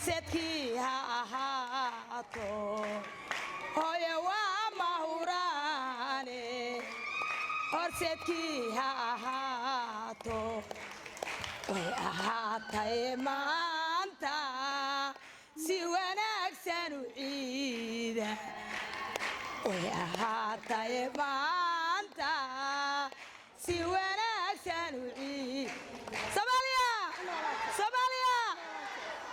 horseedkii ha ahaato hooyo waa mahuraane horseedkii ha ahaato way ahaatay maanta si wanaagsan u ciida way ahaatay maanta si wanaagsan